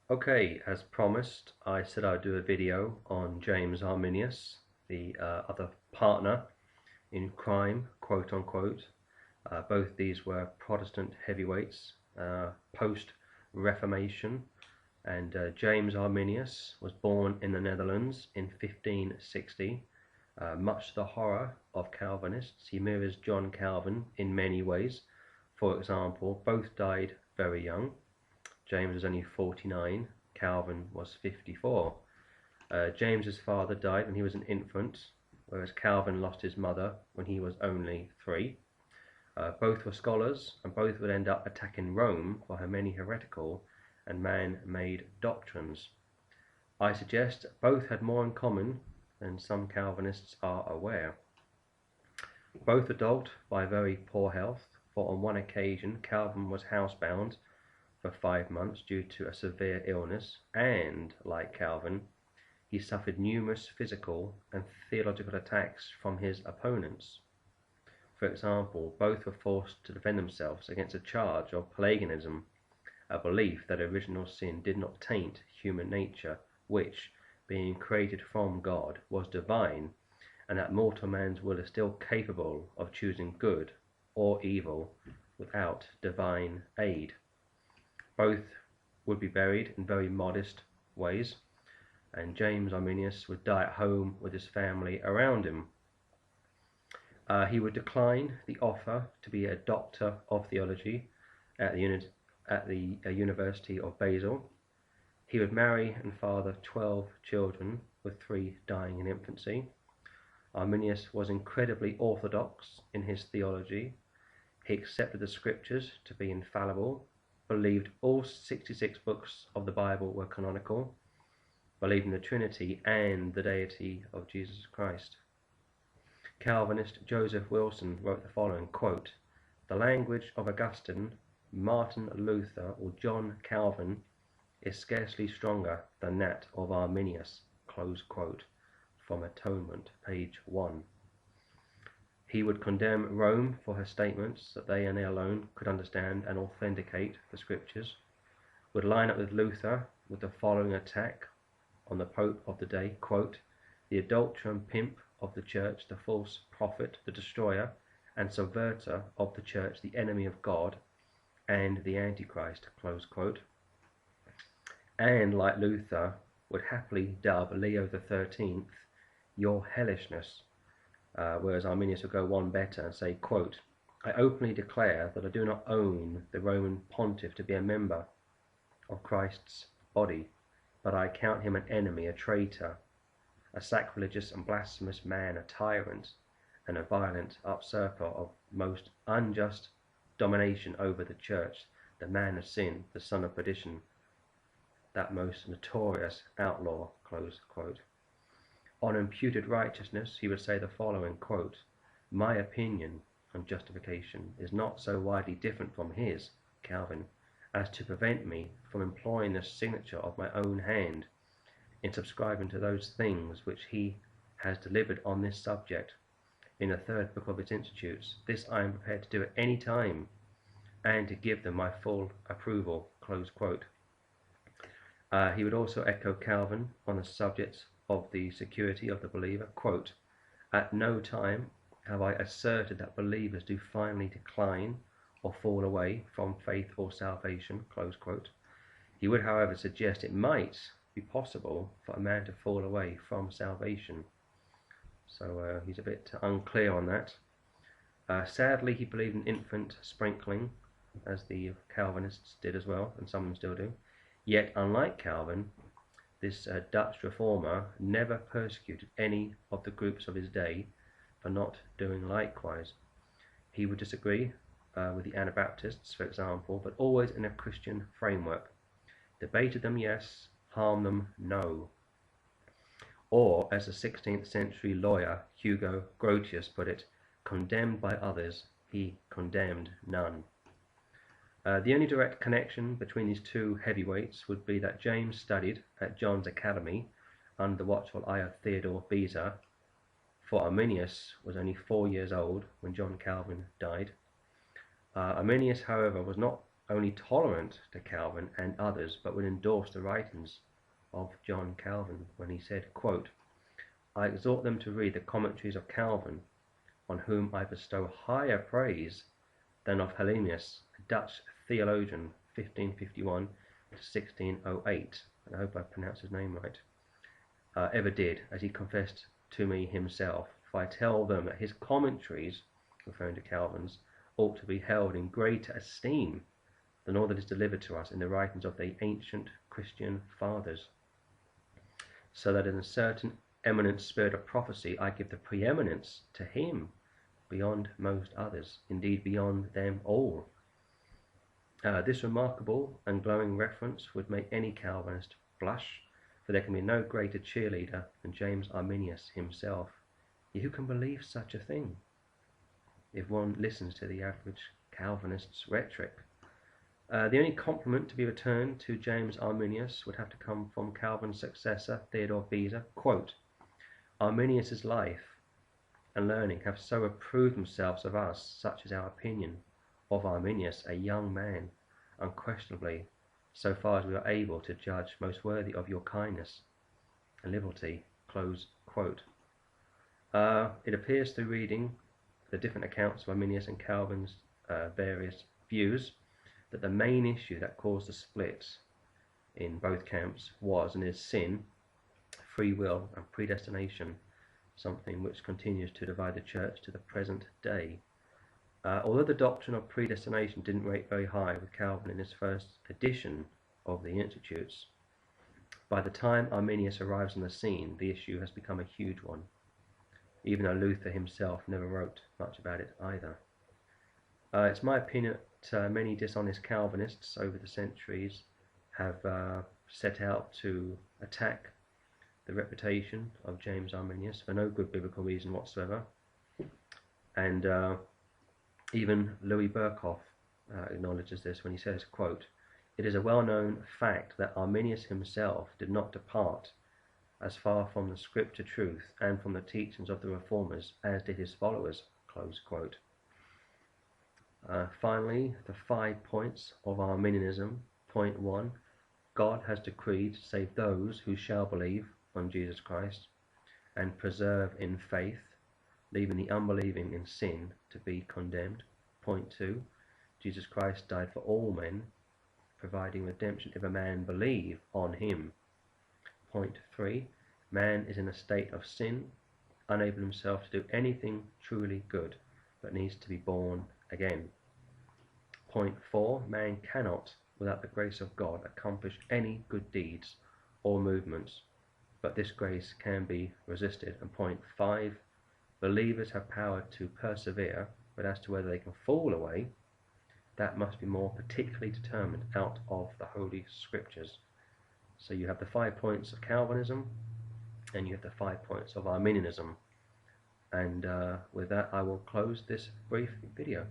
Okay, as promised, I said I'd do a video on James Arminius, the other partner in crime, quote unquote. Both these were Protestant heavyweights post-Reformation, and James Arminius was born in the Netherlands in 1560. Much to the horror of Calvinists, he mirrors John Calvin in many ways. For example, both died very young. James was only 49, Calvin was 54. James's father died when he was an infant, whereas Calvin lost his mother when he was only 3. Both were scholars, and both would end up attacking Rome for her many heretical and man-made doctrines. I suggest both had more in common than some Calvinists are aware. Both were dogged by very poor health, for on one occasion Calvin was housebound for 5 months due to a severe illness, and, like Calvin, he suffered numerous physical and theological attacks from his opponents. For example, both were forced to defend themselves against a charge of Pelagianism, a belief that original sin did not taint human nature, which, being created from God, was divine, and that mortal man's will is still capable of choosing good or evil without divine aid. Both would be buried in very modest ways, and James Arminius would die at home with his family around him. He would decline the offer to be a doctor of theology at the University of Basel. He would marry and father 12 children, with 3 dying in infancy. Arminius was incredibly orthodox in his theology. He accepted the scriptures to be infallible, believed all 66 books of the Bible were canonical, believed in the Trinity and the deity of Jesus Christ. Calvinist Joseph Wilson wrote the following, quote, "The language of Augustine, Martin Luther, or John Calvin is scarcely stronger than that of Arminius," close quote, from Atonement, page 1. He would condemn Rome for her statements that they and they alone could understand and authenticate the scriptures, would line up with Luther with the following attack on the Pope of the day, quote, "The adulterer and pimp of the church, the false prophet, the destroyer and subverter of the church, the enemy of God and the Antichrist," close quote. And, like Luther, would happily dub Leo XIII "your hellishness," whereas Arminius would go one better and say, quote, "I openly declare that I do not own the Roman pontiff to be a member of Christ's body, but I count him an enemy, a traitor, a sacrilegious and blasphemous man, a tyrant, and a violent usurper of most unjust domination over the church, the man of sin, the son of perdition, that most notorious outlaw," close quote. On imputed righteousness, he would say the following, quote, "My opinion on justification is not so widely different from his," Calvin, "as to prevent me from employing the signature of my own hand in subscribing to those things which he has delivered on this subject in the 3rd book of his Institutes. This I am prepared to do at any time, and to give them my full approval," close quote. He would also echo Calvin on the subject of the security of the believer, quote, "At no time have I asserted that believers do finally decline or fall away from faith or salvation," close quote. He would, however, suggest it might be possible for a man to fall away from salvation. So he's a bit unclear on that. Sadly, he believed in infant sprinkling, as the Calvinists did as well, and some of them still do. Yet, unlike Calvin, this Dutch reformer never persecuted any of the groups of his day for not doing likewise. He would disagree with the Anabaptists, for example, but always in a Christian framework. Debated them, yes; harm them, no. Or, as the 16th century lawyer Hugo Grotius put it, condemned by others, he condemned none. The only direct connection between these two heavyweights would be that James studied at John's Academy under the watchful eye of Theodore Beza, for Arminius was only 4 years old when John Calvin died. Arminius, however, was not only tolerant to Calvin and others, but would endorse the writings of John Calvin when he said, quote, "I exhort them to read the commentaries of Calvin, on whom I bestow higher praise than of Arminius, a Dutch theologian, 1551 to 1608, and I hope I pronounced his name right, ever did, as he confessed to me himself. If I tell them that his commentaries," referring to Calvin's, "ought to be held in greater esteem than all that is delivered to us in the writings of the ancient Christian fathers, so that in a certain eminent spirit of prophecy I give the preeminence to him beyond most others, indeed beyond them all." This remarkable and glowing reference would make any Calvinist blush, for there can be no greater cheerleader than James Arminius himself. Yet who can believe such a thing if one listens to the average Calvinist's rhetoric? The only compliment to be returned to James Arminius would have to come from Calvin's successor, Theodore Beza. Quote, "Arminius's life and learning have so approved themselves of us, such is our opinion of Arminius, a young man, unquestionably, so far as we are able to judge, most worthy of your kindness and liberty." Close quote. It appears through reading the different accounts of Arminius and Calvin's various views that the main issue that caused the split in both camps was and is sin, free will, and predestination, something which continues to divide the church to the present day. Although the doctrine of predestination didn't rate very high with Calvin in his first edition of the Institutes, by the time Arminius arrives on the scene, the issue has become a huge one, even though Luther himself never wrote much about it either. It's my opinion that many dishonest Calvinists over the centuries have set out to attack the reputation of James Arminius for no good biblical reason whatsoever. And even Louis Berkhoff acknowledges this when he says, quote, "It is a well-known fact that Arminius himself did not depart as far from the scripture truth and from the teachings of the reformers as did his followers." Close quote. Finally, the 5 points of Arminianism. Point 1, God has decreed to save those who shall believe on Jesus Christ and persevere in faith, leaving the unbelieving in sin to be condemned. Point 2, Jesus Christ died for all men, providing redemption if a man believe on him. Point 3, man is in a state of sin, unable himself to do anything truly good, but needs to be born again. Point 4, man cannot, without the grace of God, accomplish any good deeds or movements, but this grace can be resisted. And point 5, believers have power to persevere, but as to whether they can fall away, that must be more particularly determined out of the Holy Scriptures. So you have the 5 points of Calvinism, and you have the 5 points of Arminianism. And with that, I will close this brief video.